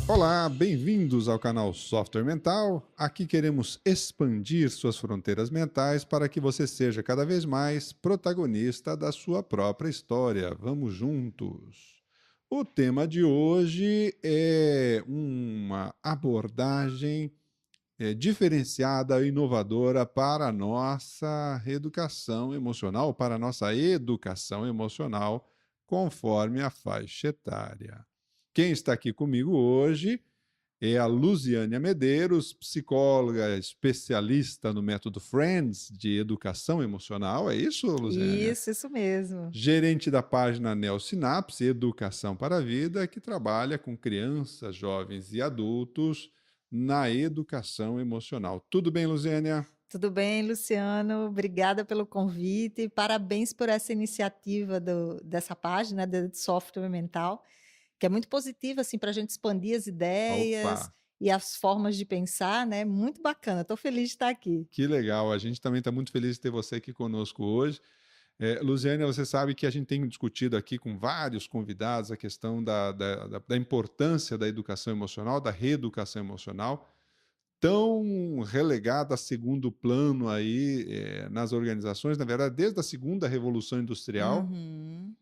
Olá, bem-vindos ao canal Software Mental. Aqui queremos expandir suas fronteiras mentais para que você seja cada vez mais protagonista da sua própria história. Vamos juntos! O tema de hoje é uma abordagem diferenciada e inovadora para a nossa reeducação emocional, para a nossa educação emocional, conforme a faixa etária. Quem está aqui comigo hoje é a Luziânia Medeiros, psicóloga especialista no método Friends de educação emocional. É isso, Luziânia? Isso mesmo. Gerente da página Neosinapse, Educação para a Vida, que trabalha com crianças, jovens e adultos na educação emocional. Tudo bem, Luziânia? Tudo bem, Luciano? Obrigada pelo convite e parabéns por essa iniciativa dessa página de software mental, que é muito positiva assim, para a gente expandir as Opa, ideias e as formas de pensar, né? Muito bacana, estou feliz de estar aqui. que legal. A gente também está muito feliz de ter você aqui conosco hoje. Luziânia, você sabe que a gente tem discutido aqui com vários convidados a questão da importância da educação emocional, da reeducação emocional, tão relegada a segundo plano aí nas organizações, na verdade, desde a segunda Revolução Industrial, Uhum.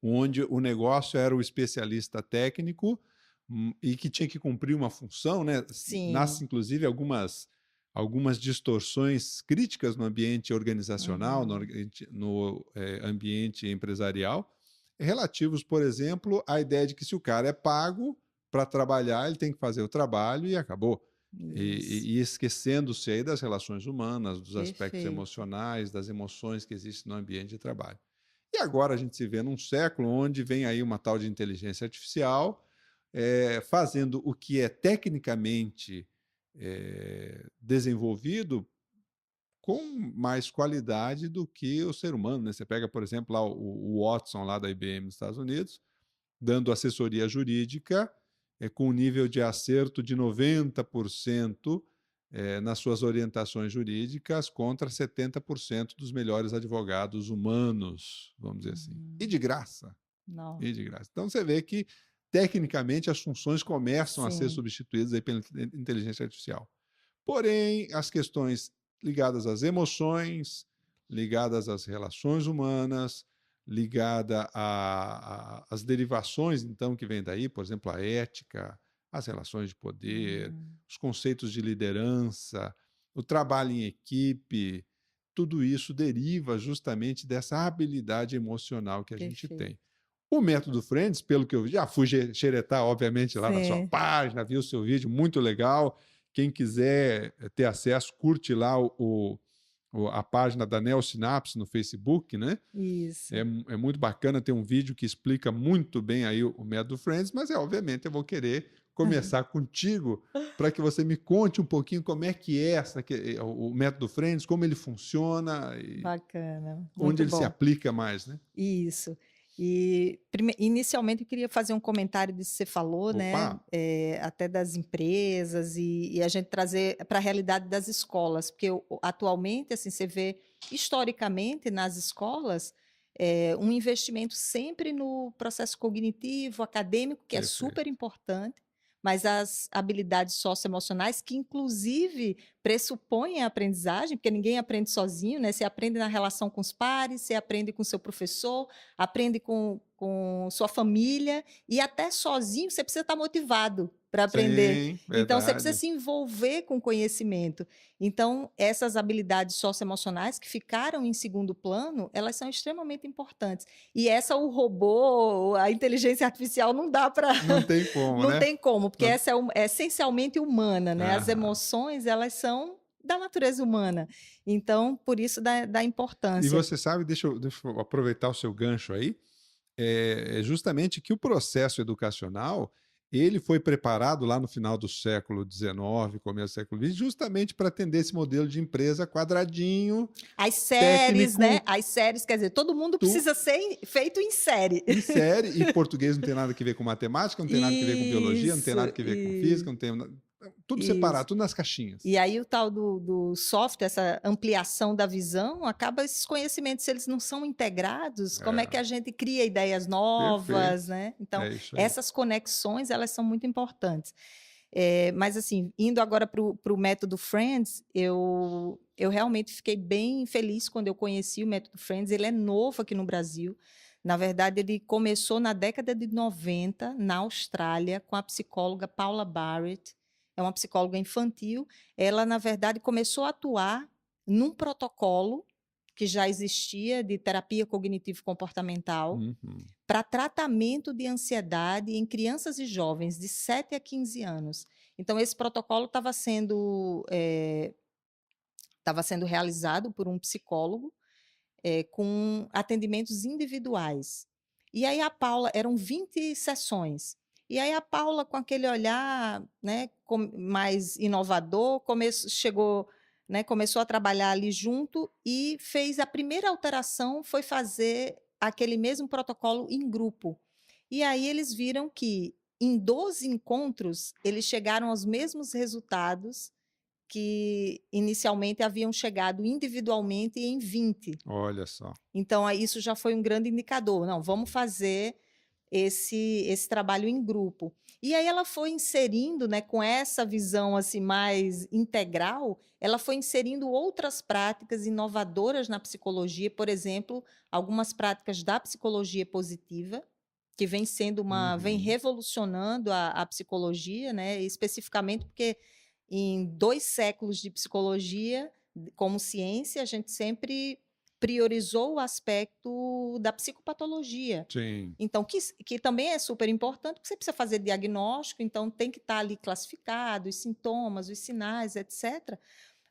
onde o negócio era o especialista técnico e que tinha que cumprir uma função, né? Nasce, Sim. inclusive, algumas distorções críticas no ambiente organizacional, Uhum. no ambiente empresarial, relativos, por exemplo, à ideia de que se o cara é pago para trabalhar, ele tem que fazer o trabalho e acabou. Isso. E esquecendo-se aí das relações humanas, dos aspectos Perfeito. emocionais, das emoções que existem no ambiente de trabalho. E agora a gente se vê num século onde vem aí uma tal de inteligência artificial fazendo o que é tecnicamente desenvolvido com mais qualidade do que o ser humano, né? Você pega, por exemplo, lá o Watson, lá da IBM nos Estados Unidos, dando assessoria jurídica com um nível de acerto de 90% nas suas orientações jurídicas contra 70% dos melhores advogados humanos, vamos dizer assim. E Uhum. de graça. Não. E de graça. Então você vê que, tecnicamente, as funções começam a ser Sim. substituídas aí pela inteligência artificial. Porém, as questões ligadas às emoções, ligadas às relações humanas, ligada às derivações, então, que vem daí, por exemplo, a ética, as relações de poder, Uhum. os conceitos de liderança, o trabalho em equipe, tudo isso deriva justamente dessa habilidade emocional que a gente Perfeito. tem. O método Friends, pelo que eu vi, já fui xeretar, obviamente, lá na sua Sim. página, vi o seu vídeo, muito legal. Quem quiser ter acesso, curte lá a página da Neosinapse no Facebook, né? Isso. É muito bacana, tem um vídeo que explica muito bem aí o método Friends, mas obviamente eu vou querer começar contigo para que você me conte um pouquinho como é que é o método Friends, como ele funciona e Bacana, onde muito ele se bom. aplica mais, né? Isso. E inicialmente eu queria fazer um comentário disso que você falou, Opa, né, até das empresas e a gente trazer para a realidade das escolas, porque atualmente, assim, você vê historicamente nas escolas, um investimento sempre no processo cognitivo, acadêmico, que é super perfeito. importante, mas as habilidades socioemocionais, que inclusive pressupõem a aprendizagem, porque ninguém aprende sozinho, né? Você aprende na relação com os pares, você aprende com seu professor, aprende com sua família e até sozinho você precisa estar motivado para aprender. Sim, Então você precisa verdade. se envolver com o conhecimento. Então essas habilidades socioemocionais que ficaram em segundo plano, elas são extremamente importantes. E essa o robô, a inteligência artificial não dá para Não tem como, não né? tem como, porque Não essa é essencialmente humana, né? As aham. emoções, elas são da natureza humana. Então, por isso da E importância. você sabe, deixa eu aproveitar o seu gancho aí, é justamente que o processo educacional, ele foi preparado lá no final do século XIX, começo do século XX, justamente para atender esse modelo de empresa quadradinho, As séries, né? técnico, As séries, quer dizer, todo mundo tu precisa ser feito em série. em série, e português não tem nada a ver com matemática, não tem nada a ver com biologia, não tem Isso, nada a ver com física, não tem. Tudo separado, tudo nas caixinhas. E aí o tal do software, essa ampliação da visão, acaba esses conhecimentos, se eles não são integrados, como é que É, a gente cria ideias novas, perfeito. né? Então, É isso aí. essas conexões, elas são muito importantes. Mas assim, indo agora para o método Friends, eu realmente fiquei bem feliz quando eu conheci o método Friends. Ele é novo aqui no Brasil. Na verdade, ele começou na década de 90, na Austrália, com a psicóloga Paula Barrett. É uma psicóloga infantil. Ela, na verdade, começou a atuar num protocolo que já existia de terapia cognitivo-comportamental Uhum. para tratamento de ansiedade em crianças e jovens de 7 a 15 anos. Então, esse protocolo estava sendo realizado por um psicólogo com atendimentos individuais. E aí a Paula, eram 20 sessões. E aí a Paula, com aquele olhar, né, mais inovador, chegou, né, começou a trabalhar ali junto e fez a primeira alteração, foi fazer aquele mesmo protocolo em grupo. E aí eles viram que em 12 encontros eles chegaram aos mesmos resultados que inicialmente haviam chegado individualmente em 20. Olha só. Então, isso já foi um grande indicador. Não, vamos fazer esse trabalho em grupo. E aí ela foi inserindo, né, com essa visão assim mais integral, ela foi inserindo outras práticas inovadoras na psicologia, por exemplo, algumas práticas da psicologia positiva, que vem Uhum. revolucionando a psicologia, né, especificamente porque em 2 séculos de psicologia, como ciência, a gente sempre priorizou o aspecto da psicopatologia. Sim. Então, que também é super importante, porque você precisa fazer diagnóstico, então tem que estar ali classificado os sintomas, os sinais, etc.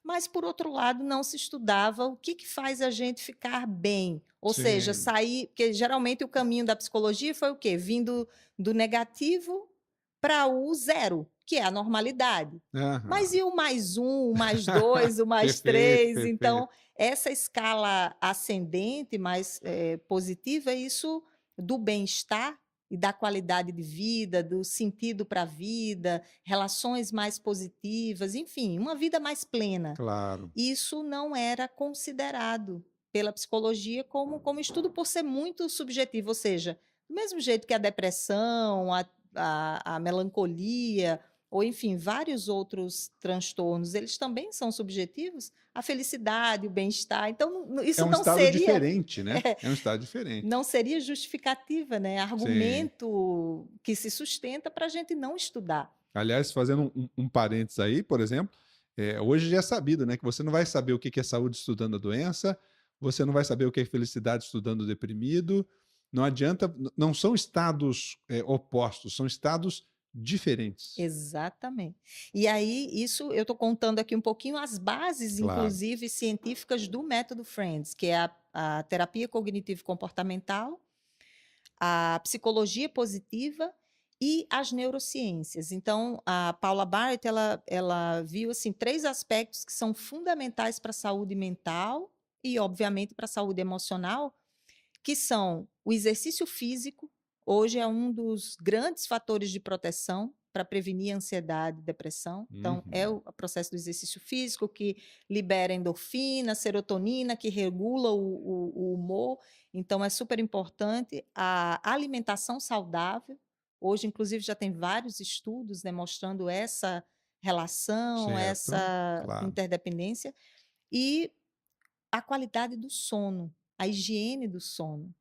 Mas, por outro lado, não se estudava o que faz a gente ficar bem. Ou seja, Sim. sair. Porque geralmente o caminho da psicologia foi o quê? Vindo do negativo para o zero, que é a normalidade. Mas Aham. e o mais um, o mais dois, o mais Perfeito, três? perfeito. Então, essa escala ascendente, mais positiva, isso do bem-estar e da qualidade de vida, do sentido para a vida, relações mais positivas, enfim, uma vida mais plena. Claro. Isso não era considerado pela psicologia como estudo por ser muito subjetivo, ou seja, do mesmo jeito que a depressão, a melancolia, ou enfim, vários outros transtornos, eles também são subjetivos, a felicidade, o bem-estar. Então, É isso um não estado seria diferente, né? É um estado diferente. não seria justificativa, né? Sim. Argumento que se sustenta para a gente não estudar. Aliás, fazendo um parênteses aí, por exemplo, hoje já é sabido, né, que você não vai saber o que que é saúde estudando a doença, você não vai saber o que é felicidade estudando o deprimido. Não adianta, não são estados opostos, são estados diferentes. Exatamente. E aí, isso eu estou contando aqui um pouquinho as bases, Claro. inclusive científicas, do método Friends, que é a terapia cognitivo-comportamental, a psicologia positiva e as neurociências. Então, a Paula Barrett, ela viu assim 3 aspectos que são fundamentais para a saúde mental e, obviamente, para a saúde emocional, que são o exercício físico. Hoje é um dos grandes fatores de proteção para prevenir ansiedade e depressão. Então, é Uhum. o processo do exercício físico que libera endorfina, serotonina, que regula o humor. Então, é super importante. A alimentação saudável. Hoje, inclusive, já tem vários estudos demonstrando essa relação, Certo, essa claro. interdependência. E a qualidade do sono, a higiene do sono.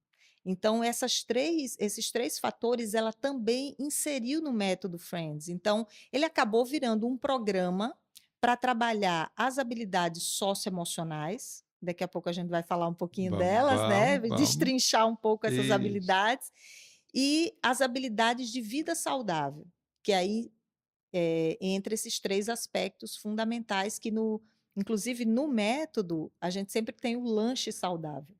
Então, esses três fatores ela também inseriu no método Friends. Então, ele acabou virando um programa para trabalhar as habilidades socioemocionais. Daqui a pouco a gente vai falar um pouquinho delas, né? Vamos. Destrinchar um pouco essas Isso. habilidades. E as habilidades de vida saudável, que aí entre esses 3 aspectos fundamentais que inclusive no método, a gente sempre tem o lanche saudável,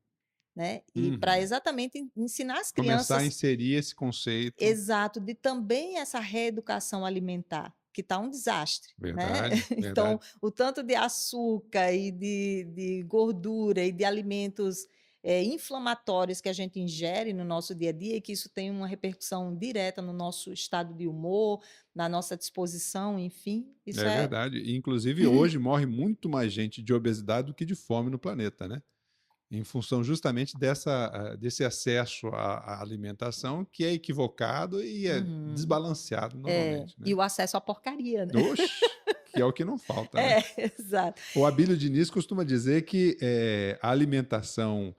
né, e para Uhum. exatamente ensinar as Começar a crianças inserir esse conceito. exato, de também essa reeducação alimentar, que está um desastre, né. Verdade, Então, verdade. o tanto de açúcar e de gordura e de alimentos, inflamatórios que a gente ingere no nosso dia a dia e que isso tem uma repercussão direta no nosso estado de humor, na nossa disposição, enfim. Isso É é. verdade. E, inclusive, hoje morre muito mais gente de obesidade do que de fome no planeta, né? Em função justamente desse acesso à alimentação que é equivocado e é Uhum. desbalanceado É, normalmente, e né? o acesso à porcaria, né? Oxe, que é o que não falta, né? É, exato. O Abílio Diniz costuma dizer que a alimentação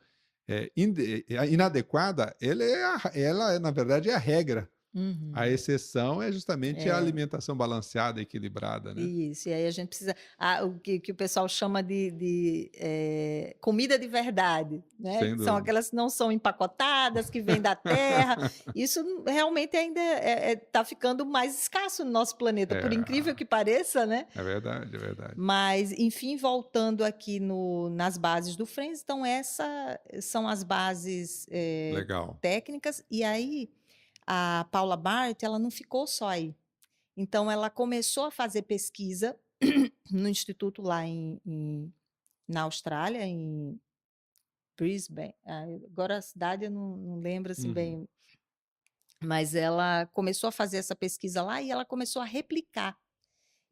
inadequada, ela, na verdade, é a regra. A Uhum. exceção é justamente a É. alimentação balanceada, equilibrada, né? Isso, e aí a gente precisa, o que o pessoal chama de comida de verdade, né? Sem Que são dúvida. aquelas que não são empacotadas, que vêm da terra. Isso realmente ainda está ficando mais escasso no nosso planeta, por É, incrível que pareça, né? é verdade, é verdade. Mas, enfim, voltando aqui nas bases do Friends, então essas são as bases Legal. técnicas, e aí a Paula Bart, ela não ficou só aí. Então, ela começou a fazer pesquisa no instituto lá na Austrália, em Brisbane. Agora a cidade eu não lembro assim Uhum. bem, mas ela começou a fazer essa pesquisa lá e ela começou a replicar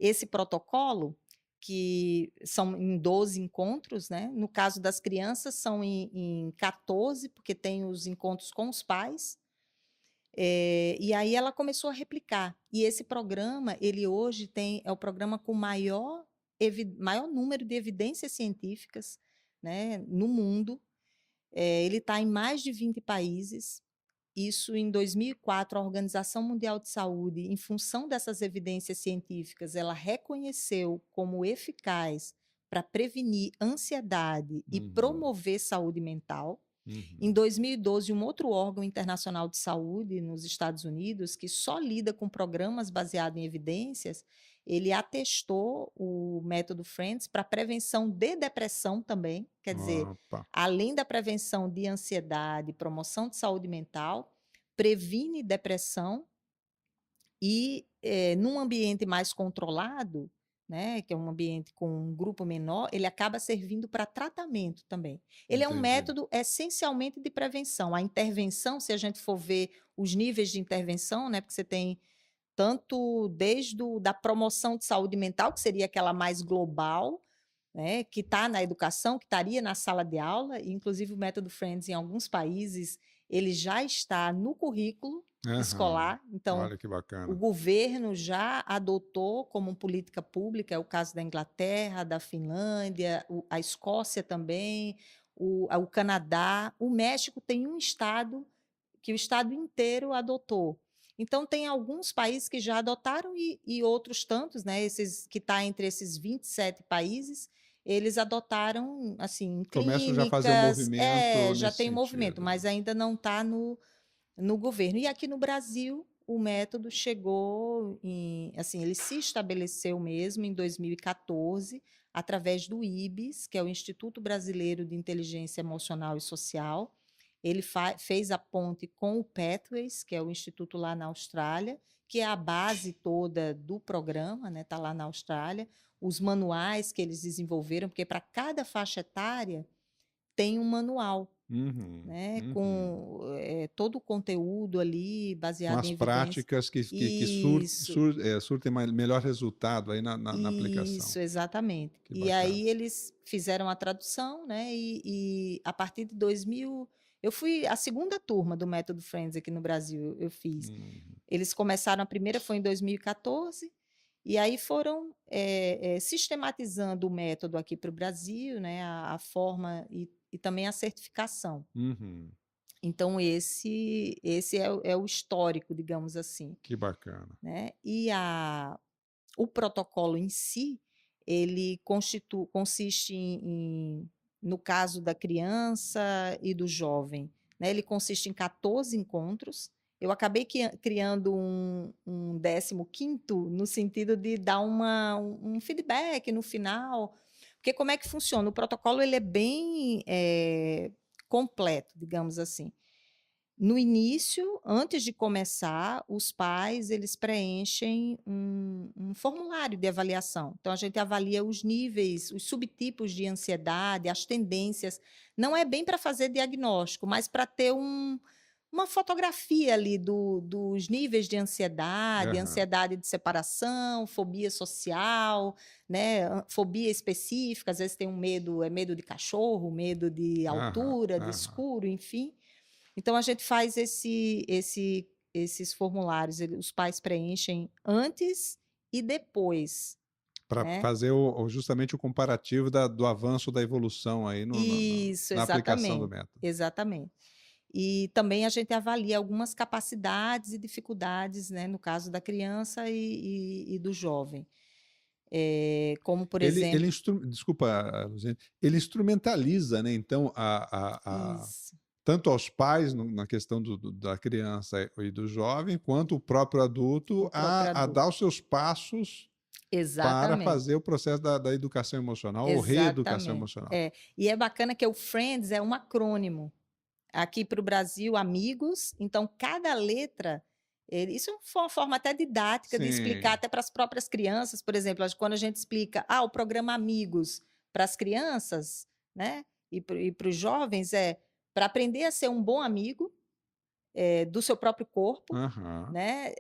esse protocolo, que são em 12 encontros, né? No caso das crianças, são em 14, porque tem os encontros com os pais. E aí ela começou a replicar. E esse programa, ele hoje é o programa com maior número de evidências científicas, né, no mundo. Ele está em mais de 20 países. Isso em 2004, a Organização Mundial de Saúde, em função dessas evidências científicas, ela reconheceu como eficaz para prevenir ansiedade e Uhum. promover saúde mental. Em Uhum. 2012, um outro órgão internacional de saúde nos Estados Unidos, que só lida com programas baseados em evidências, ele atestou o método Friends para prevenção de depressão também, quer dizer, Opa. além da prevenção de ansiedade, promoção de saúde mental, previne depressão e, num ambiente mais controlado, né, que é um ambiente com um grupo menor, ele acaba servindo para tratamento também. Ele é um Entendi. método essencialmente de prevenção. A intervenção, se a gente for ver os níveis de intervenção, né, porque você tem tanto desde da promoção de saúde mental, que seria aquela mais global, né, que está na educação, que estaria na sala de aula, e inclusive o método Friends, em alguns países, ele já está no currículo Aham. escolar. Então, Olha que o bacana. governo já adotou como política pública, é o caso da Inglaterra, da Finlândia, a Escócia também, o Canadá. O México tem um estado que o estado inteiro adotou. Então, tem alguns países que já adotaram e outros tantos, né, esses, que está entre esses 27 países, eles adotaram, assim, em Começam já a fazer o clínicas, movimento já nesse tem movimento, sentido, né? mas ainda não está no governo. E aqui no Brasil, o método chegou assim, ele se estabeleceu mesmo em 2014, através do IBS, que é o Instituto Brasileiro de Inteligência Emocional e Social. Ele fez a ponte com o Pathways, que é o instituto lá na Austrália, que é a base toda do programa, né? Está lá na Austrália. Os manuais que eles desenvolveram, porque para cada faixa etária tem um manual, Uhum. né, Uhum. com todo o conteúdo ali Com baseado em as evidência. práticas que Isso, surtem melhor resultado aí na aplicação. isso, exatamente. Que E bacana. aí eles fizeram a tradução, né, e a partir de 2000, eu fui a segunda turma do Método Friends aqui no Brasil, eu fiz. Uhum. Eles começaram, a primeira foi em 2014, e aí foram sistematizando o método aqui para o Brasil, né, a forma e também a certificação. Uhum. Então, esse é o histórico, digamos assim, Que bacana. né. E o protocolo em si, ele consiste no caso da criança e do jovem, né, ele consiste em 14 encontros. Eu acabei criando um 15º, no sentido de dar um feedback no final, porque como é que funciona? O protocolo ele é bem completo, digamos assim. No início, antes de começar, os pais eles preenchem um formulário de avaliação. Então, a gente avalia os níveis, os subtipos de ansiedade, as tendências. Não é bem para fazer diagnóstico, mas para ter uma fotografia ali dos níveis de ansiedade, Aham, ansiedade de separação, fobia social, né? Fobia específica, às vezes tem um medo, é medo de cachorro, medo de aham, altura, de aham. escuro, enfim. Então, a gente faz esses formulários, os pais preenchem antes e depois, Para né? fazer justamente o comparativo do avanço da evolução aí Isso, na aplicação do exatamente, método. exatamente. E também a gente avalia algumas capacidades e dificuldades, né, no caso da criança e do jovem. Como, por exemplo, Desculpa, Luziane, ele instrumentaliza, né, então, isso, tanto aos pais na questão da criança e do jovem, quanto o próprio adulto o próprio a adulto. dar os seus passos para Exatamente. fazer o processo da educação emocional ou reeducação Exatamente. emocional. É. E é bacana que o FRIENDS é um acrônimo. Aqui para o Brasil, amigos, então cada letra, isso foi uma forma até didática de explicar Sim. até para as próprias crianças, por exemplo, quando a gente explica, o programa Amigos para as crianças, né, e para os jovens para aprender a ser um bom amigo, do seu próprio corpo, Aham. né,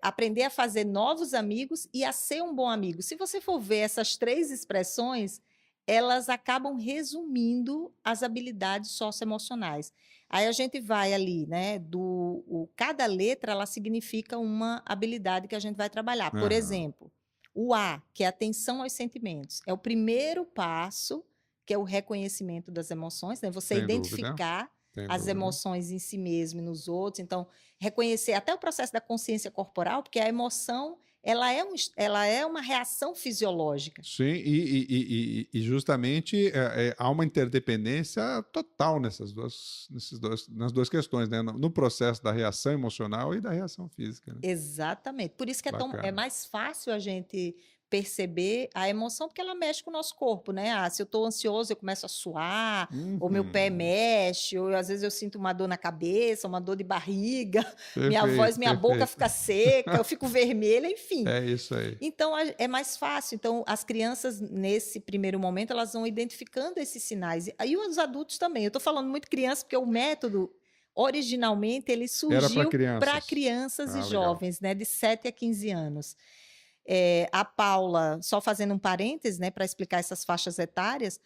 aprender a fazer novos amigos e a ser um bom amigo. Se você for ver essas 3 expressões, elas acabam resumindo as habilidades socioemocionais. Aí a gente vai ali, né, cada letra ela significa uma habilidade que a gente vai trabalhar. Por Aham. exemplo, o A, que é atenção aos sentimentos, é o primeiro passo, que é o reconhecimento das emoções, né, você Sem dúvida, identificar sem as dúvida. emoções em si mesmo e nos outros. Então, reconhecer até o processo da consciência corporal, porque a emoção ela é uma reação fisiológica. Sim, e justamente há uma interdependência total nas duas questões, né? No processo da reação emocional e da reação física, né? Exatamente. Por isso que é Bacana. mais fácil a gente perceber a emoção, porque ela mexe com o nosso corpo, né? Se eu estou ansioso, eu começo a suar, ou meu pé Uhum. mexe, ou às vezes eu sinto uma dor na cabeça, uma dor de barriga, minha voz, Perfeito, minha boca perfeito. fica seca, eu fico vermelha, enfim. É isso aí. Então, é mais fácil. Então, as crianças, nesse primeiro momento, elas vão identificando esses sinais. E aí os adultos também. Eu estou falando muito criança, porque o método, originalmente, ele Era para surgiu para crianças. crianças e Ah, legal. jovens, né, de 7 a 15 anos. A Paula, só fazendo um parênteses, né, para explicar essas faixas etárias,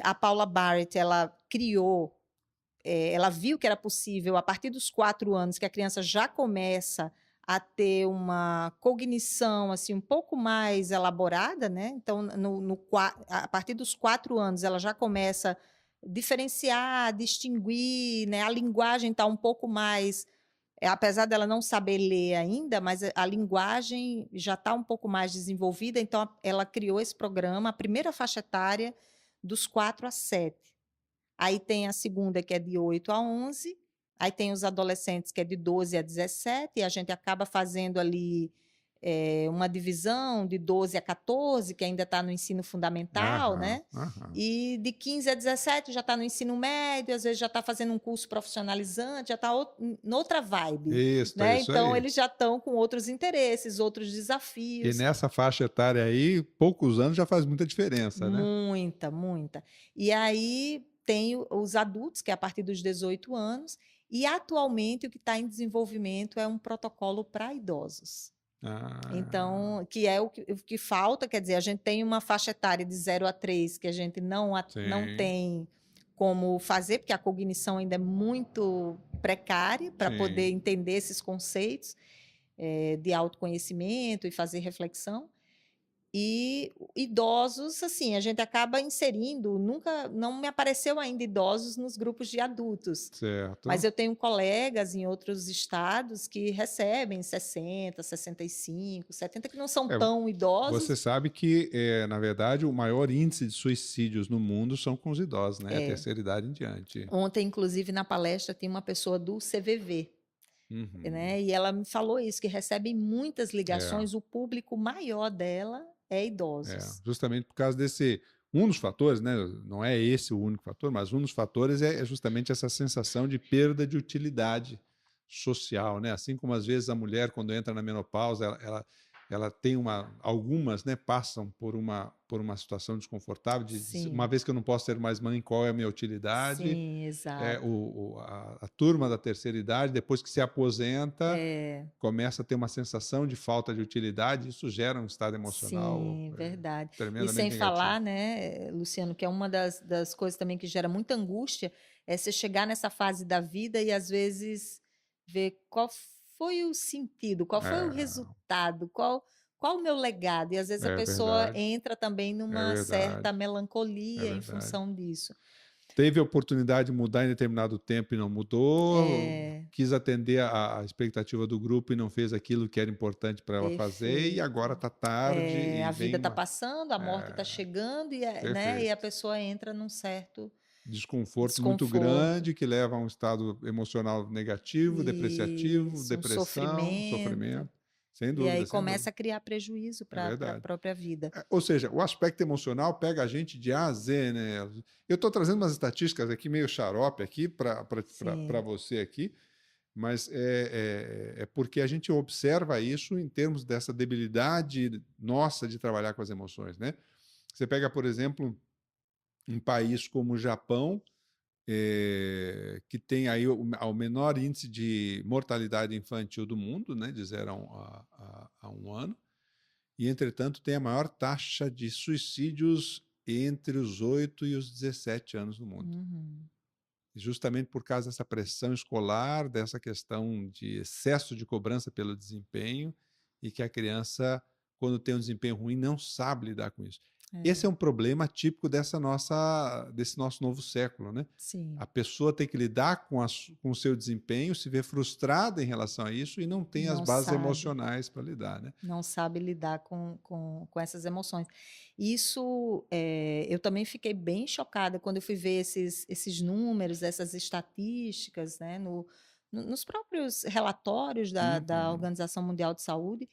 a Paula Barrett, ela criou, ela viu que era possível, a partir dos 4 anos, que a criança já começa a ter uma cognição assim um pouco mais elaborada, né? Então, a partir dos 4 anos, ela já começa a diferenciar, distinguir, né? A linguagem está um pouco mais, apesar dela não saber ler ainda, mas a linguagem já está um pouco mais desenvolvida, então ela criou esse programa, a primeira faixa etária dos 4 a 7. Aí tem a segunda, que é de 8 a 11, aí tem os adolescentes, que é de 12 a 17, e a gente acaba fazendo ali uma divisão de 12 a 14, que ainda está no ensino fundamental, Aham, né? aham. E de 15 a 17 já está no ensino médio, às vezes já está fazendo um curso profissionalizante, já está noutra vibe, Isso, é né? isso Então, aí. eles já estão com outros interesses, outros E desafios. nessa faixa etária aí, poucos anos já faz muita diferença, né? Muita, muita. E aí tem os adultos, que é a partir dos 18 anos, e atualmente o que está em desenvolvimento é um protocolo para idosos. Ah, Então, que é o que falta, quer dizer, a gente tem uma faixa etária de 0 a 3 que a gente não sim, tem como fazer, porque a cognição ainda é muito precária para poder sim. entender esses conceitos de autoconhecimento e fazer reflexão. E idosos, assim, a gente acaba inserindo, nunca, não me apareceu ainda idosos nos grupos de adultos, mas Certo. eu tenho colegas em outros estados que recebem 60, 65, 70, que não são É, tão você idosos. sabe que, na verdade, o maior índice de suicídios no mundo são com os idosos, né? A É, terceira idade em diante. ontem, inclusive, na palestra, tem uma pessoa do CVV, Uhum. né? E ela me falou isso, que recebe muitas É, ligações, o público maior dela é é. idosos. Justamente por causa desse um dos fatores, né, não é esse o único fator, mas um dos fatores é justamente essa sensação de perda de utilidade social, né? Assim como às vezes a mulher, quando entra na menopausa, ela tem algumas, né, passam por uma situação desconfortável de uma Sim, vez que eu não posso ser mais mãe, qual é a minha utilidade? sim, exato. A turma da terceira idade, depois que se aposenta, É, começa a ter uma sensação de falta de utilidade, isso gera um estado emocional sim, verdade. E tremendamente sem negativo. falar, né, Luciano, que é uma das coisas também que gera muita angústia, é você chegar nessa fase da vida e às vezes ver qual foi o sentido, qual foi o É, resultado, qual o meu legado. E às vezes a é pessoa verdade, entra também é numa certa verdade, é melancolia em verdade. função disso. Teve a oportunidade de mudar em determinado tempo e não mudou, É, quis atender a expectativa do grupo e não fez aquilo que era importante para ela fazer, e agora perfeito. está tarde A e vida vem está uma. passando, a morte está É, chegando né, e a perfeito. pessoa entra num certo Desconforto muito desconforto. grande que leva a um estado emocional negativo, depreciativo, Isso, um depressão, sofrimento. sofrimento. Sem E aí dúvida, sem começa dúvida. a criar prejuízo É para a verdade. própria vida. Ou seja, o aspecto emocional pega a gente de A a Z, né? Eu estou trazendo umas estatísticas aqui meio xarope aqui para Sim, você aqui, mas é porque a gente observa isso em termos dessa debilidade nossa de trabalhar com as emoções, né? Você pega, por exemplo, um país como o Japão, que tem aí o menor índice de mortalidade infantil do mundo, né, de 0 a 1 ano, e, entretanto, tem a maior taxa de suicídios entre os 8 e os 17 anos no mundo. uhum, Justamente por causa dessa pressão escolar, dessa questão de excesso de cobrança pelo desempenho, e que a criança, quando tem um desempenho ruim, não sabe lidar com isso. Esse é, é um problema típico desse nosso novo século, né? sim. A pessoa tem que lidar com o seu desempenho, se vê frustrada em relação a isso e não tem as Não bases sabe. emocionais para lidar, né? Não sabe lidar com essas emoções. Isso, eu também fiquei bem chocada quando eu fui ver esses números, essas estatísticas, né, nos próprios relatórios da Uhum. Organização Mundial de Saúde.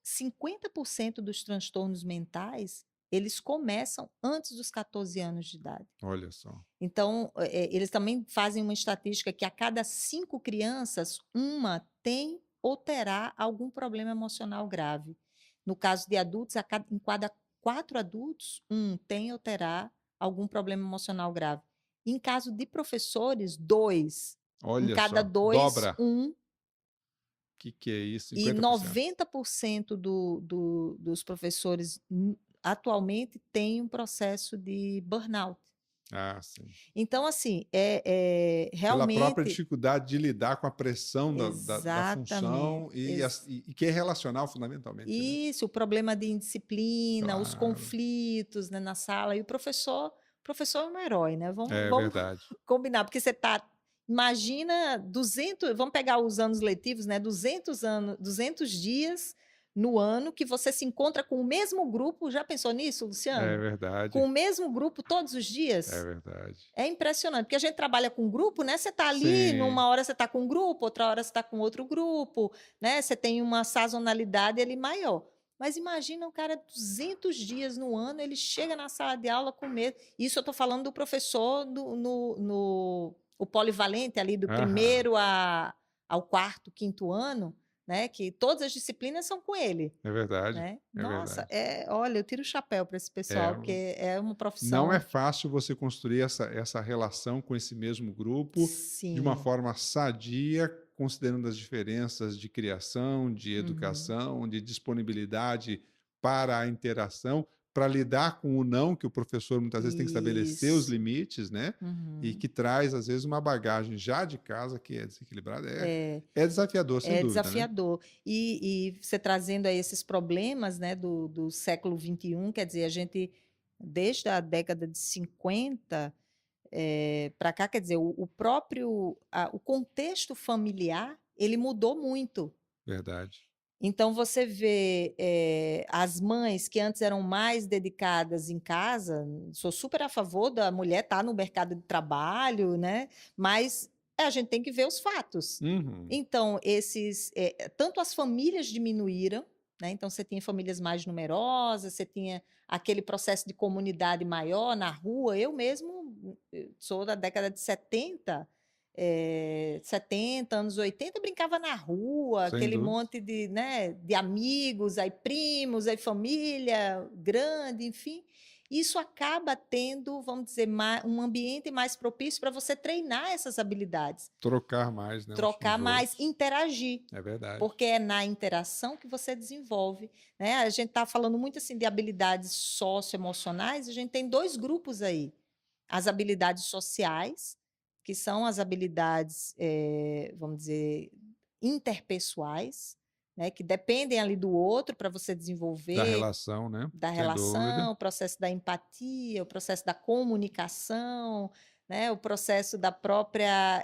50% dos transtornos mentais, eles começam antes dos 14 anos de idade. Olha só. Então, eles também fazem uma estatística que a cada 5 crianças, uma tem ou terá algum problema emocional grave. No caso de adultos, em cada 4 adultos, um tem ou terá algum problema emocional grave. Em caso de professores, 2. Em Olha cada só. 2, Dobra. um. Que é isso? E 50%. 90% dos professores atualmente têm um processo de burnout. Ah, sim. Então, assim, Pela própria realmente, dificuldade de lidar com a pressão da função exatamente. e que é relacional fundamentalmente, né? Isso, o problema de indisciplina, os Claro. conflitos, né, na sala. E o professor é um herói, né? Vamos, É vamos verdade. combinar, porque você está. Imagina 200, vamos pegar os anos letivos, né? 200 dias no ano que você se encontra com o mesmo grupo. Já pensou nisso, É Luciano? Com verdade. o mesmo grupo todos os É dias? verdade. É impressionante, porque a gente trabalha com grupo, né? Você está ali, Sim. numa hora você está com um grupo, outra hora você está com outro grupo, né? Você tem uma sazonalidade ali maior. Mas imagina um cara 200 dias no ano, ele chega na sala de aula com medo. Isso eu estou falando do professor o polivalente ali do Aham. primeiro ao quarto, quinto ano, né? Que todas as disciplinas são com ele, É verdade. né? É Nossa, verdade. olha, eu tiro o chapéu para esse É, pessoal, porque é uma não é profissão, fácil você construir essa relação com esse mesmo grupo de uma sim. forma sadia, considerando as diferenças de criação, de Uhum. educação, de disponibilidade para a interação, para lidar com o não, que o professor muitas vezes tem que estabelecer os Isso. limites, né? E Uhum. que traz, às vezes, uma bagagem já de casa que é desequilibrada. É, É desafiador, sem é dúvida, né? desafiador. E você trazendo aí esses problemas, né, do século XXI, quer dizer, a gente, desde a década de 50 para cá, quer dizer, o próprio, o contexto familiar, ele mudou muito. Verdade. Então, você vê as mães que antes eram mais dedicadas em casa, sou super a favor da mulher estar no mercado de trabalho, né? Mas a gente tem que ver os fatos. Uhum. Então, tanto as famílias diminuíram, né? Então, você tinha famílias mais numerosas, você tinha aquele processo de comunidade maior na rua. Eu mesmo sou da década de 70, 70, anos 80, brincava na rua, Sem aquele dúvida. monte de, né, de amigos, aí primos, aí família grande, enfim. Isso acaba tendo, vamos dizer, um ambiente mais propício para você treinar essas habilidades, Trocar mais, né, uns com trocar os mais, outros. interagir, É verdade. porque é na interação que você desenvolve, né? A gente está falando muito assim de habilidades socioemocionais, a gente tem dois grupos aí. As habilidades sociais, que são as habilidades, vamos dizer, interpessoais, né? Que dependem ali do outro para você Da desenvolver, relação, né? da Sem dúvida. relação, o processo da empatia, o processo da comunicação, né? O processo da própria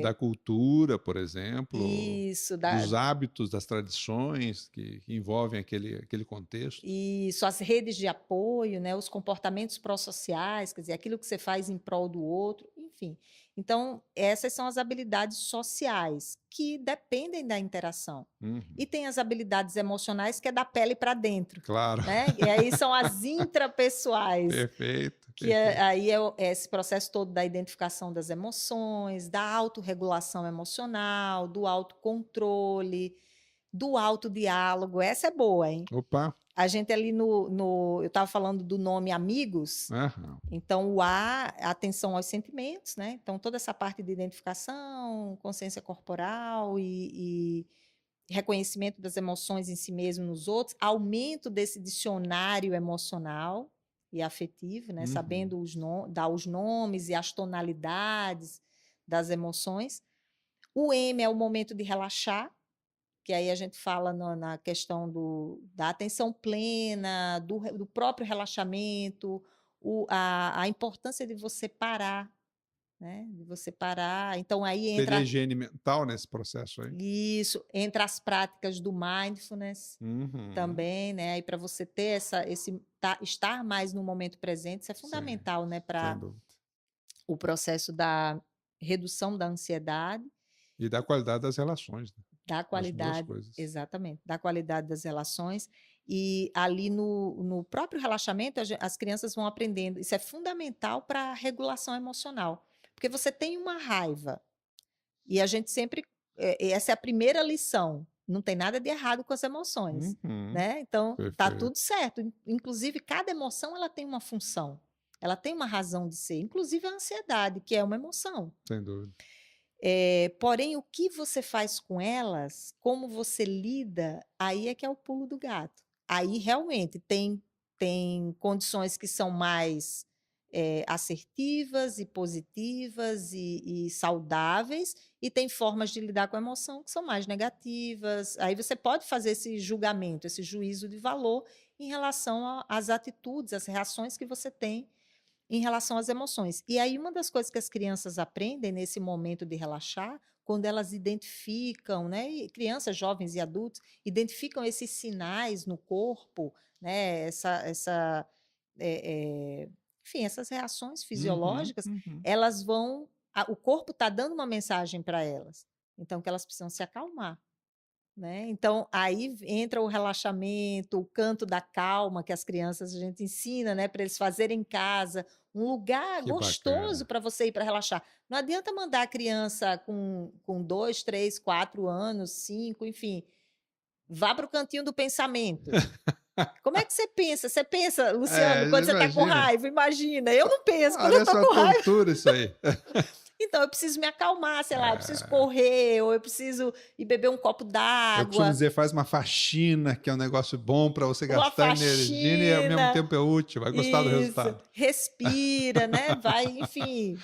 Da cultura, por exemplo, isso, dos hábitos, das tradições que envolvem aquele contexto. isso, as redes de apoio, né? Os comportamentos pró-sociais, quer dizer, aquilo que você faz em prol do outro, enfim. Então, essas são as habilidades sociais que dependem da interação. Uhum. E tem as habilidades emocionais que é da pele para dentro, Claro. né? E aí são as intrapessoais. Perfeito, Que perfeito. aí é esse processo todo da identificação das emoções, da autorregulação emocional, do autocontrole, do autodiálogo. Essa é boa, hein? Opa. A gente ali eu estava falando do nome amigos, Aham. então o A, atenção aos sentimentos, né? Então toda essa parte de identificação, consciência corporal e reconhecimento das emoções em si mesmo nos outros, aumento desse dicionário emocional e afetivo, né? Uhum. Sabendo dar os nomes e as tonalidades das emoções. O M é o momento de relaxar, que aí a gente fala na questão da atenção plena, do próprio relaxamento, a importância de você parar, né? De você parar. Então aí Teria entra higiene mental nesse processo aí? isso, entra as práticas do mindfulness Uhum. também, né? Aí para você ter estar mais no momento presente, isso é Sim, fundamental, né? sem Para dúvida. o processo da redução da ansiedade, E da qualidade das relações, né? da As duas qualidade, coisas. exatamente, da qualidade das relações. E ali no próprio relaxamento, as crianças vão aprendendo. Isso é fundamental para a regulação emocional. Porque você tem uma raiva, e a gente sempre. Essa é a primeira lição. Não tem nada de errado com as emoções. Uhum. Né? Então, tá Perfeito, tudo certo. Inclusive, cada emoção ela tem uma função. Ela tem uma razão de ser. Inclusive a ansiedade, que é uma emoção. sem dúvida. Porém, o que você faz com elas, como você lida, aí é que é o pulo do gato. Aí realmente tem condições que são mais assertivas e positivas e saudáveis, e tem formas de lidar com a emoção que são mais negativas. Aí você pode fazer esse julgamento, esse juízo de valor em relação às atitudes, às reações que você tem em relação às emoções. E aí, uma das coisas que as crianças aprendem nesse momento de relaxar, quando elas identificam, né, e crianças, jovens e adultos, identificam esses sinais no corpo, né, enfim, essas reações Uhum, fisiológicas, uhum. elas vão, o corpo está dando uma mensagem para elas, então que elas precisam se acalmar. Né? Então, aí entra o relaxamento, o canto da calma que as crianças a gente ensina, né, para eles fazerem em casa, um lugar Que gostoso bacana. para você ir para relaxar. Não adianta mandar a criança com 2, 3, 4 anos, 5, enfim, vá para o cantinho do pensamento. Como é que você pensa? Você pensa, Luciano, quando você está com Imagina. raiva, imagina. Eu não penso quando eu estou Parece uma com raiva. tortura isso aí. Então, eu preciso me acalmar, sei lá, eu preciso É, correr, ou eu preciso ir beber um copo eu costumo d'água, dizer, faz uma faxina, que é um negócio bom para você uma gastar energia e ao mesmo faxina. tempo é útil, vai gostar do Isso, resultado. respira, né? Vai, enfim,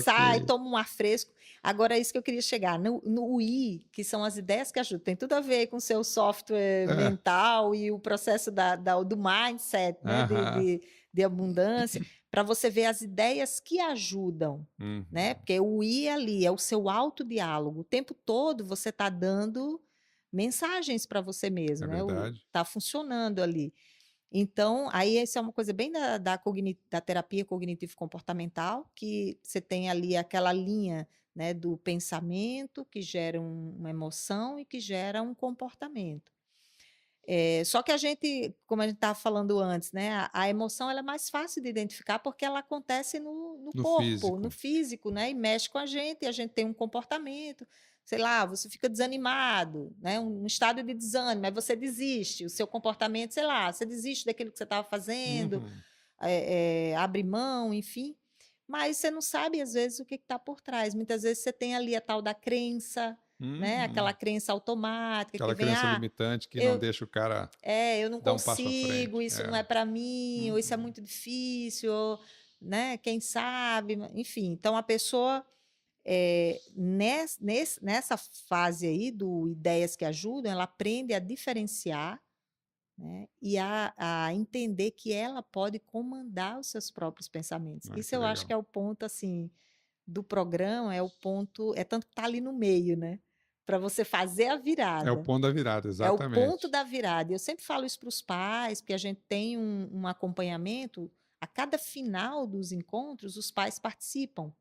sai, Ok. toma um ar fresco. Agora, é isso que eu queria chegar, no I, que são as ideias que ajudam. Tem tudo a ver com o seu software É. mental e o processo do mindset, né? Aham. De abundância, para você ver as ideias que ajudam, né? Uhum. Porque o I ali é o seu autodiálogo. O tempo todo você está dando mensagens para você É mesmo, né? verdade. Está funcionando ali. Então, aí essa é uma coisa bem da terapia cognitivo-comportamental, que você tem ali aquela linha, né, do pensamento que gera uma emoção e que gera um comportamento. Só que a gente, como a gente estava falando antes, né, a emoção ela é mais fácil de identificar porque ela acontece no No corpo, no físico. físico, né, e mexe com e a gente tem um comportamento, sei lá, você fica desanimado, né, um estado de desânimo, aí você desiste, o seu comportamento, sei lá, você desiste daquilo que você estava fazendo, Uhum. abre mão, enfim, mas você não sabe, às vezes, o que está por trás. Muitas vezes você tem ali a tal da crença, né, aquela Uhum. crença automática que Aquela vem, crença limitante que não eu deixa o cara eu não dar um passo à consigo, frente. isso não É. é para mim, ou isso é Uhum. muito difícil, ou, né, quem sabe, enfim. Então a pessoa, nessa fase aí do ideias que ajudam, ela aprende a diferenciar, né, e a entender que ela pode comandar os seus próprios pensamentos. Ah, Isso que eu acho legal. que é o ponto, assim, do programa, é o ponto, é tanto que tá ali no meio, né, para você fazer a É o virada. ponto da virada, É o ponto exatamente. da virada. E eu sempre falo isso para os pais, porque a gente tem um acompanhamento. A cada final dos encontros, os pais participam.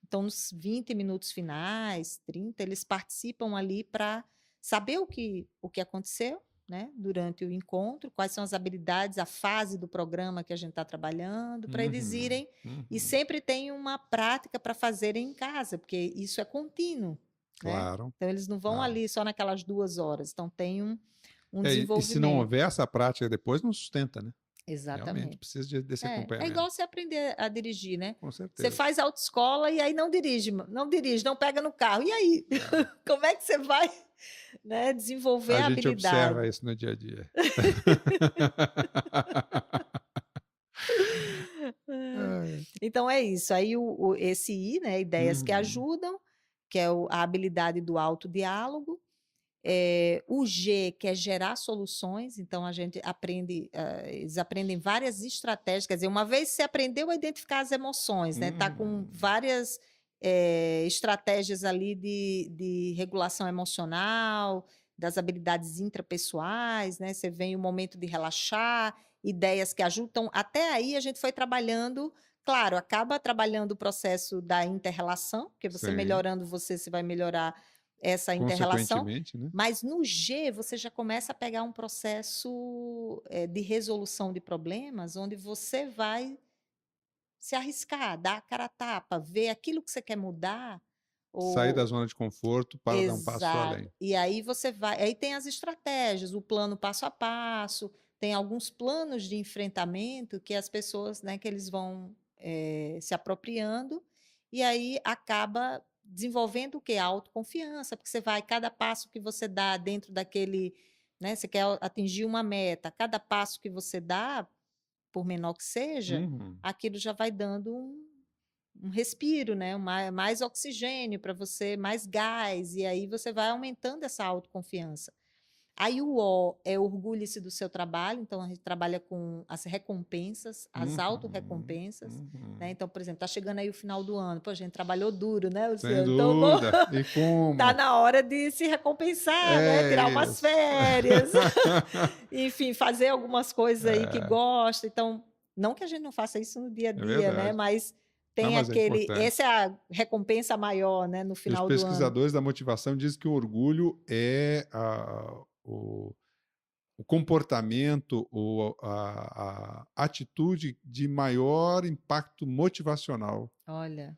Então, nos 20 minutos finais, 30, eles participam ali para saber o que aconteceu, né, durante o encontro, quais são as habilidades, a fase do programa que a gente está trabalhando, para eles Uhum. irem. E Uhum. sempre tem uma prática para fazerem em casa, porque isso é contínuo, né? Claro, Então, eles não vão claro. ali só naquelas 2 horas. Então, tem um E se não desenvolvimento. houver essa prática depois, não sustenta, né? Realmente Exatamente. precisa desse É acompanhamento, igual você aprender a dirigir, né? com Você certeza. faz autoescola e aí não dirige, não dirige, não pega no carro. E aí? É. Como é que você vai, né, desenvolver A a gente observa habilidade? isso no dia a dia. Ai. Então é isso. Aí esse I, né, ideias que Uhum. ajudam, que é a habilidade do autodiálogo. O G, que é gerar soluções, então a gente aprende, eles aprendem várias estratégias, quer dizer, uma vez você aprendeu a identificar as emoções, né? Tá com Uhum. várias estratégias ali de regulação emocional, das habilidades intrapessoais, né? Você vem o momento de relaxar, ideias que ajudam. Até aí a gente foi trabalhando. Claro, acaba trabalhando o processo da inter-relação, porque você Sim, melhorando você vai melhorar essa inter-relação, consequentemente, né? mas no G você já começa a pegar um processo de resolução de problemas, onde você vai se arriscar, dar a cara a tapa, ver aquilo que você quer mudar, Sair da ou zona de conforto para dar um passo exato. além. E aí você vai, aí tem as estratégias, o plano passo a passo, tem alguns planos de enfrentamento que as pessoas, né, que eles vão se apropriando, e aí acaba desenvolvendo o quê? A autoconfiança, porque você vai, cada passo que você dá dentro daquele, né, você quer atingir uma meta, cada passo que você dá, por menor que seja, Uhum. aquilo já vai dando um respiro, né? Mais oxigênio para você, mais gás, e aí você vai aumentando essa autoconfiança. Aí o O é orgulhe-se do seu trabalho, então a gente trabalha com as recompensas, as Uhum. autorrecompensas, né? Uhum. Então, por exemplo, tá chegando aí o final do ano, pô, a gente trabalhou duro, né, Sem Luciano? Então, dúvida. E tá como? na hora de se recompensar, né? É Tirar umas isso. férias, enfim, fazer algumas coisas aí que É, gosta. Então, não que a gente não faça isso no dia a é dia, né? verdade. Mas Não, tem mas é aquele, importante. essa é a recompensa maior, né, no E os final do ano. pesquisadores da motivação dizem que o orgulho é o comportamento ou a atitude de maior impacto motivacional Olha,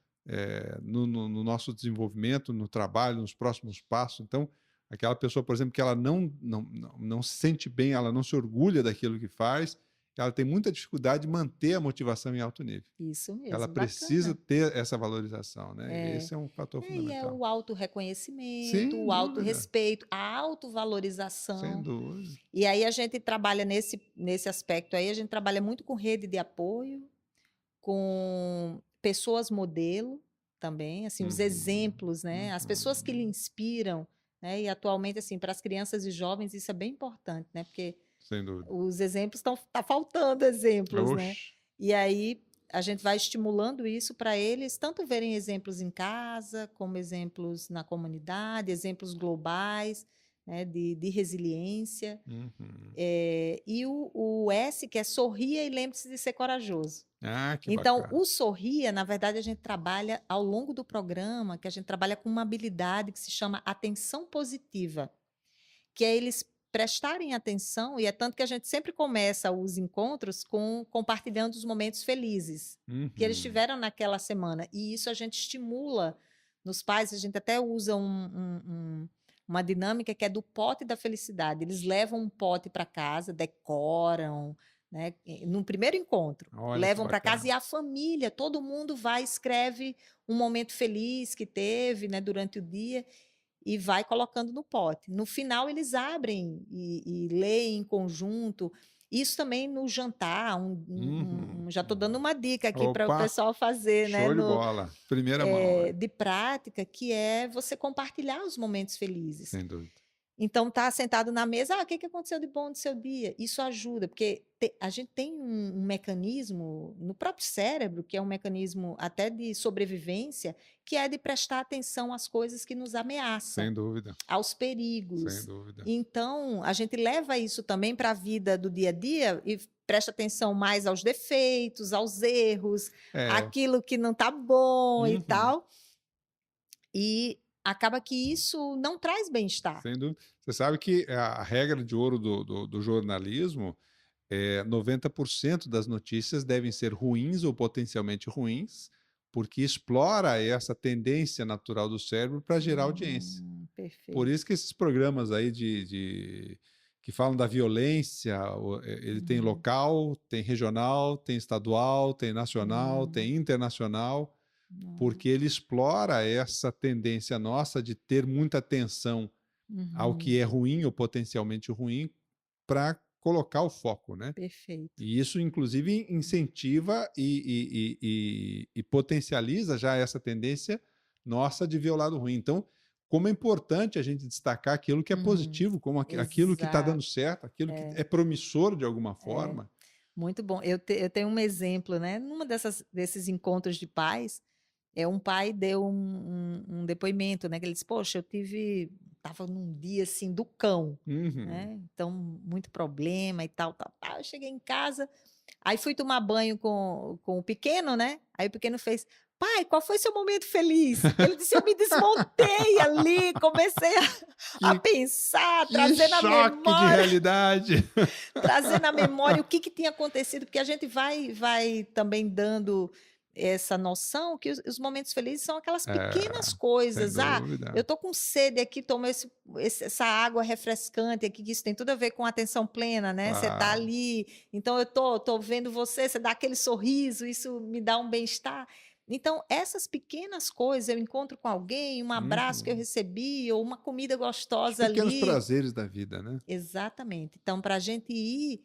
no nosso desenvolvimento, no trabalho, nos próximos passos. Então, aquela pessoa, por exemplo, que ela não se sente bem, ela não se orgulha daquilo que faz, ela tem muita dificuldade de manter a motivação em alto nível. isso Ela mesmo, precisa bacana. ter essa valorização, né? É. Esse é um fator E é fundamental. o autorreconhecimento, Sem o dúvida, autorrespeito, a sem autovalorização. dúvida. E aí a gente trabalha nesse aspecto aí, a gente trabalha muito com rede de apoio, com pessoas modelo também, assim, os Uhum, exemplos, né? As pessoas que lhe uhum, inspiram, né? E atualmente, assim, para as crianças e jovens isso é bem importante, né? Porque sem dúvida. os exemplos tá faltando exemplos, né? Oxe, E aí a gente vai estimulando isso para eles tanto verem exemplos em casa, como exemplos na comunidade, exemplos globais, né, de resiliência. uhum. E o S, que é sorria e lembre-se de ser corajoso. Ah, que Então, bacana. o sorria, na verdade, a gente trabalha ao longo do programa, que a gente trabalha com uma habilidade que se chama atenção positiva, que é eles prestarem atenção, e é tanto que a gente sempre começa os encontros compartilhando os momentos felizes que eles Uhum. tiveram naquela semana. E isso a gente estimula nos pais, a gente até usa uma dinâmica que é do pote da felicidade. Eles levam um pote para casa, decoram, né? No primeiro encontro, Olha que levam para casa bacana. e a família, todo mundo vai, escreve um momento feliz que teve, né, durante o dia e vai colocando no pote. No final, eles abrem e leem em conjunto. Isso também no jantar, Uhum. já estou dando uma dica aqui para o Opa, pessoal fazer, né, show de bola. Primeira mão, é, de prática, que é você compartilhar os momentos felizes. sem dúvida. Então, tá sentado na mesa, o que que aconteceu de bom no seu dia? Isso ajuda, porque a gente tem um mecanismo no próprio cérebro, que é um mecanismo até de sobrevivência, que é de prestar atenção às coisas que nos ameaçam, Sem dúvida, aos sem perigos. dúvida. Então, a gente leva isso também para a vida do dia a dia e presta atenção mais aos defeitos, aos erros, É, aquilo que não está bom e uhum, tal. E acaba que isso não traz bem-estar. sem dúvida. Você sabe que a regra de ouro do jornalismo é 90% das notícias devem ser ruins ou potencialmente ruins, porque explora essa tendência natural do cérebro para gerar audiência. Por Perfeito. isso que esses programas aí que falam da violência, ele tem Uhum, local, tem regional, tem estadual, tem nacional, uhum, tem internacional, uhum, porque ele explora essa tendência nossa de ter muita atenção ao que uhum, é ruim ou potencialmente ruim para colocar o foco, né? perfeito. E isso, inclusive, incentiva e potencializa já essa tendência nossa de ver o lado ruim. Então, como é importante a gente destacar aquilo que é Uhum, positivo, como aquilo que está dando exato. certo, aquilo que é promissor de alguma É, forma. muito bom. Eu tenho um exemplo, né? Numa desses encontros de pais, um pai deu um depoimento, né? Que ele disse, poxa, tava num dia assim do cão, Uhum. né? Então, muito problema e tal, tal, tal. Eu cheguei em casa, aí fui tomar banho com o pequeno, né? Aí o pequeno fez, pai, qual foi seu momento feliz? Ele disse, eu me desmontei ali, comecei a Que, pensar, que choque de realidade! trazer na memória o que que tinha acontecido, porque a gente vai também dando essa noção que os momentos felizes são aquelas pequenas É, sem coisas. Ah, eu dúvida. tô com sede aqui, tomo essa água refrescante aqui, que isso tem tudo a ver com atenção plena, né? Você tá Claro. ali, então eu tô vendo você, você dá aquele sorriso, isso me dá um bem-estar. Então, essas pequenas coisas, eu encontro com alguém, um abraço que eu Uhum. recebi, ou uma comida Os gostosa pequenos ali, prazeres da vida, né? exatamente. Então, para a gente ir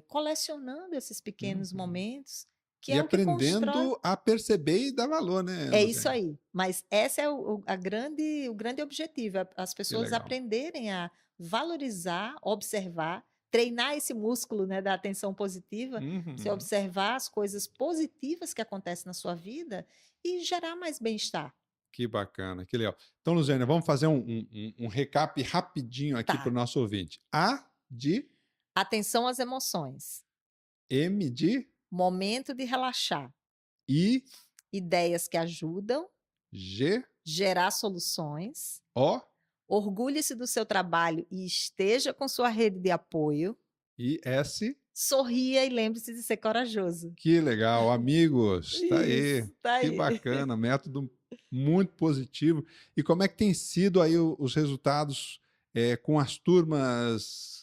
colecionando esses pequenos Uhum. momentos, que E é o que constrói. aprendendo a perceber e dar valor, né, É isso Luziane? aí. Mas esse é o grande objetivo, as Que pessoas legal. aprenderem a valorizar, observar, treinar esse músculo, né, da atenção positiva, você Uhum. observar as coisas positivas que acontecem na sua vida e gerar mais bem-estar. Que bacana, que legal. Então, Luziane, vamos fazer um recap rapidinho aqui para o Tá. nosso ouvinte. A de Atenção às emoções. M de Momento de relaxar. I, Ideias que ajudam, G, gerar soluções, O orgulhe-se do seu trabalho e esteja com sua rede de apoio, e S. sorria e lembre-se de ser corajoso. Que legal, amigos. Tá aí. Isso, tá Que aí. bacana, método muito positivo. E como é que tem sido aí os resultados com as turmas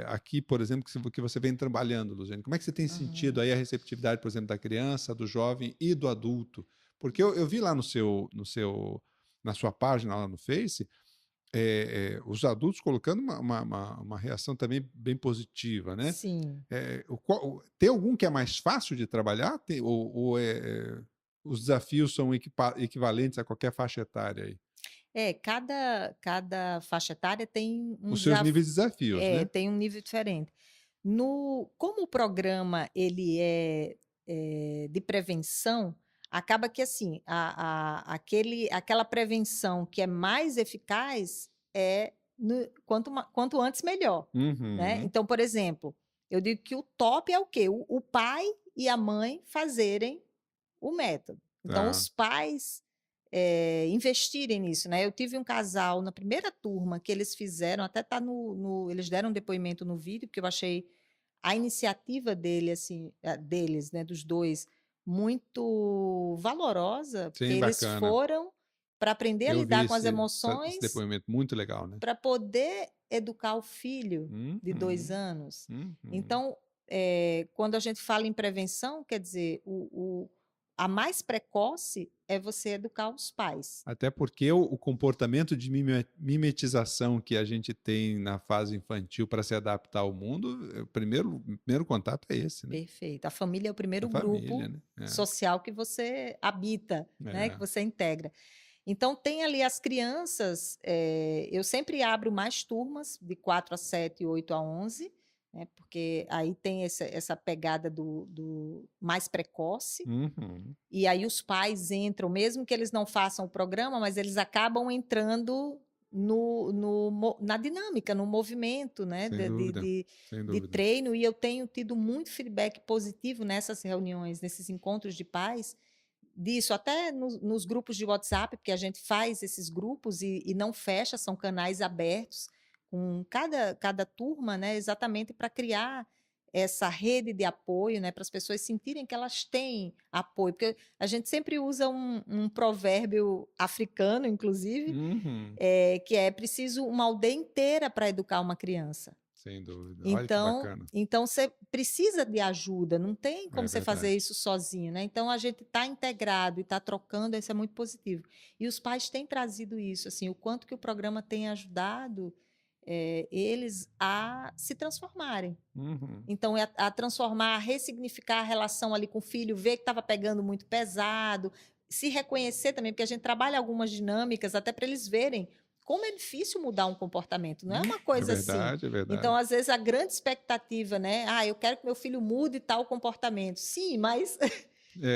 aqui, por exemplo, que você vem trabalhando, Luziane? Como é que você tem sentido Uhum, aí a receptividade, por exemplo, da criança, do jovem e do adulto? Porque eu vi lá na sua página lá no Face, os adultos colocando uma reação também bem positiva, né? sim. Tem algum que é mais fácil de trabalhar? Os desafios são equivalentes a qualquer faixa etária aí? Cada faixa etária tem um Os seus níveis de desafios, né? tem um nível diferente. Como o programa ele de prevenção, acaba que assim, aquela prevenção que é mais eficaz é quanto antes melhor, né? Uhum, Então, por exemplo, eu digo que o top é o quê? O pai e a mãe fazerem o método. Então, tá. os pais investirem nisso, né? Eu tive um casal na primeira turma que eles fizeram, até tá eles deram um depoimento no vídeo, porque eu achei a iniciativa dele, assim, deles, né, dos dois, muito valorosa, porque Sim, eles bacana. foram para aprender a Eu vi lidar com as esse emoções, depoimento muito legal, né? para poder educar o filho de 2 Uhum, anos. uhum. Então, quando a gente fala em prevenção, quer dizer, a mais precoce é você educar os pais. Até porque o comportamento de mimetização que a gente tem na fase infantil para se adaptar ao mundo, o primeiro contato é esse, né? Perfeito. A família é o A primeiro família, grupo né? social que você habita, né, que É. você integra. Então, tem ali as crianças, eu sempre abro mais turmas, de 4 a 7, 8 a 11, né, porque aí tem essa pegada do mais precoce, Uhum. e aí os pais entram, mesmo que eles não façam o programa, mas eles acabam entrando na dinâmica, no movimento, né, Sem dúvida, sem de dúvida. treino, e eu tenho tido muito feedback positivo nessas reuniões, nesses encontros de pais, disso, até nos grupos de WhatsApp, porque a gente faz esses grupos e não fecha, são canais abertos, com cada turma, né, exatamente para criar essa rede de apoio, né, para as pessoas sentirem que elas têm apoio, porque a gente sempre usa um provérbio africano, inclusive, Uhum. que é preciso uma aldeia inteira para educar uma criança. Sem dúvida. Olha que Então, bacana. então você precisa de ajuda, não tem É como você fazer verdade. isso sozinho, né? Então a gente está integrado e está trocando, isso é muito positivo. E os pais têm trazido isso, assim, o quanto que o programa tem ajudado eles a se transformarem. Uhum. Então, é a transformar, a ressignificar a relação ali com o filho, ver que estava pegando muito pesado, se reconhecer também, porque a gente trabalha algumas dinâmicas até para eles verem como é difícil mudar um comportamento, não é uma É coisa assim. verdade, é Então, verdade. às vezes, a grande expectativa, né? Ah, eu quero que meu filho mude tal comportamento. Sim, mas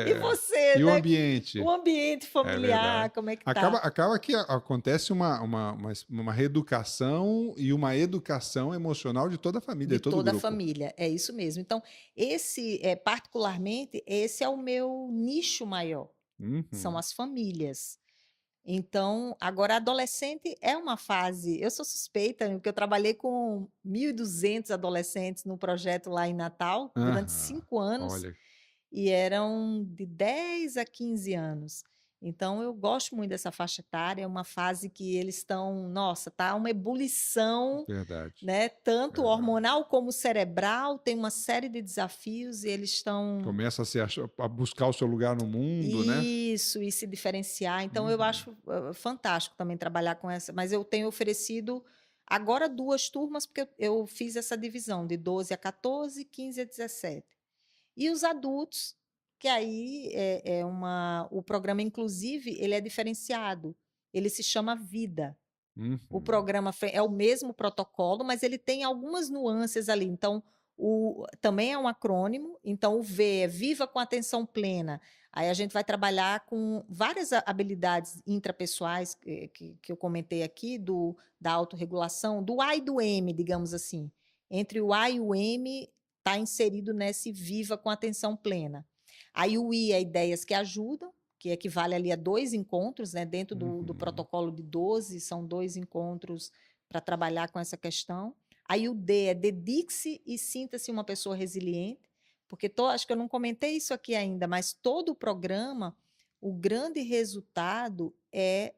e É. você, E o né? ambiente? O ambiente É familiar, verdade. como é que Acaba, tá? acaba que acontece uma reeducação e uma educação emocional de toda a família, De de todo o toda a grupo. família, é isso mesmo. Então, particularmente, esse é o meu nicho maior. São Uhum. as famílias. Então, agora, adolescente é uma fase. Eu sou suspeita, porque eu trabalhei com 1.200 adolescentes no projeto lá em Natal durante Aham. 5 anos Olha, e eram de 10 a 15 anos. Então, eu gosto muito dessa faixa etária, é uma fase que eles estão, nossa, tá uma ebulição, verdade, né? Tanto verdade. hormonal como cerebral, tem uma série de desafios e eles estão Começa a buscar o seu lugar no mundo, né? isso, e se diferenciar. Então, eu Uhum. acho fantástico também trabalhar com essa. Mas eu tenho oferecido agora 2 turmas, porque eu fiz essa divisão de 12 a 14, 15 a 17. E os adultos, que aí o programa, inclusive, ele é diferenciado. Ele se chama Vida. O Uhum. programa é o mesmo protocolo, mas ele tem algumas nuances ali. Então, também é um acrônimo. Então, o V é Viva com Atenção Plena. Aí a gente vai trabalhar com várias habilidades intrapessoais que eu comentei aqui, da autorregulação, do A e do M, digamos assim. Entre o A e o M está inserido nesse Viva com Atenção Plena. Aí o I é ideias que ajudam, que equivale ali a 2 encontros, né? Dentro do Uhum. protocolo de 12, são 2 encontros para trabalhar com essa questão. Aí o D é dedique-se e sinta-se uma pessoa resiliente, porque acho que eu não comentei isso aqui ainda, mas todo o programa, o grande resultado é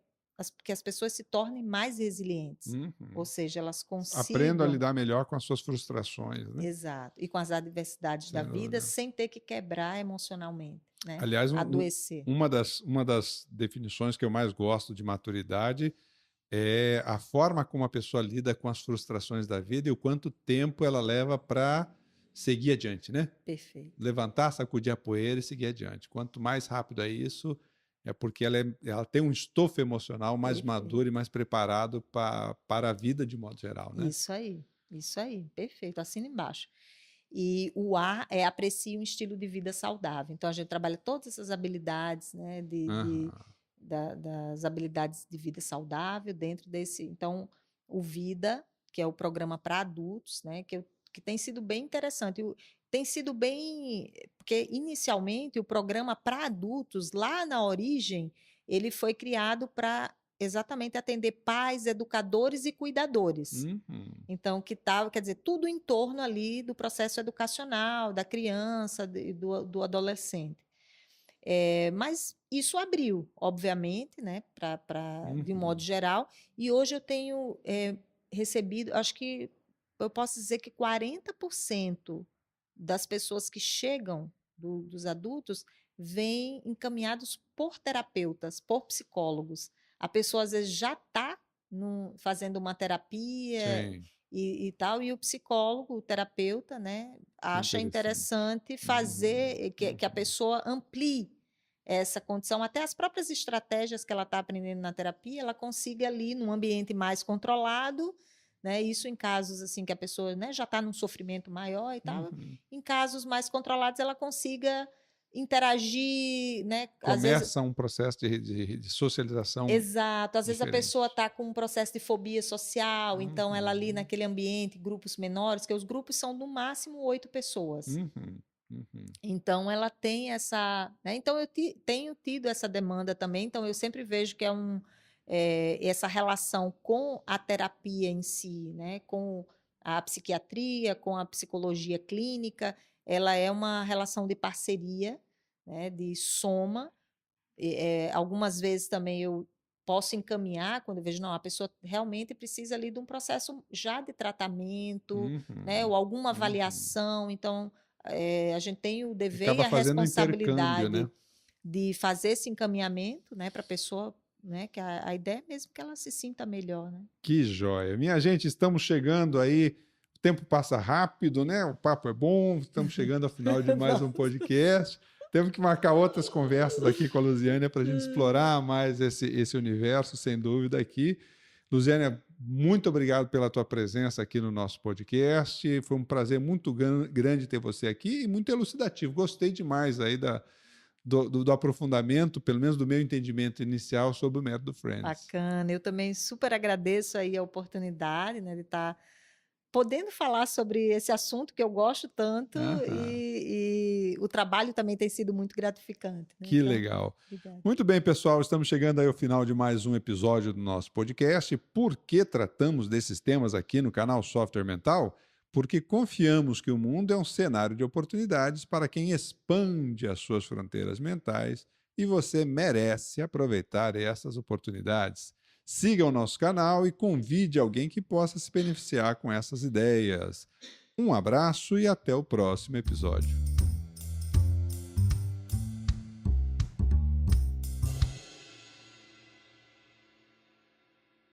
que as pessoas se tornem mais resilientes, ou Uhum. seja, elas Aprendo a consigam, lidar melhor com as suas frustrações, né? exato, e com as adversidades da Sem vida dúvida. sem ter que quebrar emocionalmente, né? Aliás, Adoecer. uma das definições que eu mais gosto de maturidade é a forma como a pessoa lida com as frustrações da vida e o quanto tempo ela leva para seguir adiante, né? Perfeito. Levantar, sacudir a poeira e seguir adiante. Quanto mais rápido é isso, é porque ela tem um estofo emocional mais Perfeito. maduro e mais preparado para a vida de modo geral, né? Isso aí, perfeito, assina embaixo. E o A é aprecie um estilo de vida saudável. Então, a gente trabalha todas essas habilidades, né, Aham. das habilidades de vida saudável dentro desse. Então, o Vida, que é o programa para adultos, né, que tem sido bem interessante. Tem sido bem. Porque, inicialmente, o programa para adultos, lá na origem, ele foi criado para exatamente atender pais, educadores e cuidadores. Então, quer dizer, tudo em torno ali do processo educacional, da criança, do adolescente. Mas isso abriu, obviamente, né, de um modo geral, e hoje eu tenho recebido, acho que eu posso dizer que 40% das pessoas que chegam, dos adultos, vêm encaminhados por terapeutas, por psicólogos. A pessoa às vezes já está fazendo uma terapia Sim, e tal, e o psicólogo, o terapeuta, né, acha interessante fazer que a pessoa amplie essa condição, até as próprias estratégias que ela está aprendendo na terapia, ela consiga ali num ambiente mais controlado, né? Isso em casos assim que a pessoa, né, já está num sofrimento maior e tal. Em casos mais controlados, ela consiga interagir, né? Às vezes, começa um processo de socialização. exato. Às vezes a diferente. pessoa está com um processo de fobia social, então ela ali naquele ambiente, grupos menores, que os grupos são no máximo 8 pessoas. Então ela tem essa, né? Então eu tenho tido essa demanda também. Então eu sempre vejo que essa relação com a terapia em si, né? Com a psiquiatria, com a psicologia clínica, ela é uma relação de parceria, né? De soma. Algumas vezes também eu posso encaminhar quando eu vejo, não, a pessoa realmente precisa ali de um processo já de tratamento, né, ou alguma avaliação. Então, a gente tem o dever e Acaba a fazendo um intercâmbio, né? responsabilidade de fazer esse encaminhamento, né, para a pessoa, né, que a ideia é mesmo que ela se sinta melhor, né? Que joia. Minha gente, estamos chegando aí. O tempo passa rápido, né? O papo é bom. Estamos chegando ao final de mais um podcast. Temos que marcar outras conversas aqui com a Luziânia para a gente explorar mais esse universo, sem dúvida, aqui. Luziânia, muito obrigado pela tua presença aqui no nosso podcast. Foi um prazer muito grande ter você aqui e muito elucidativo. Gostei demais aí do aprofundamento, pelo menos do meu entendimento inicial sobre o método Friends. Bacana. Eu também super agradeço aí a oportunidade, né, de estar podendo falar sobre esse assunto que eu gosto tanto e o trabalho também tem sido muito gratificante, né? Que Então, legal. obrigada. Muito bem, pessoal, estamos chegando aí ao final de mais um episódio do nosso podcast. Por que tratamos desses temas aqui no canal Software Mental? Porque confiamos que o mundo é um cenário de oportunidades para quem expande as suas fronteiras mentais e você merece aproveitar essas oportunidades. Siga o nosso canal e convide alguém que possa se beneficiar com essas ideias. Um abraço e até o próximo episódio.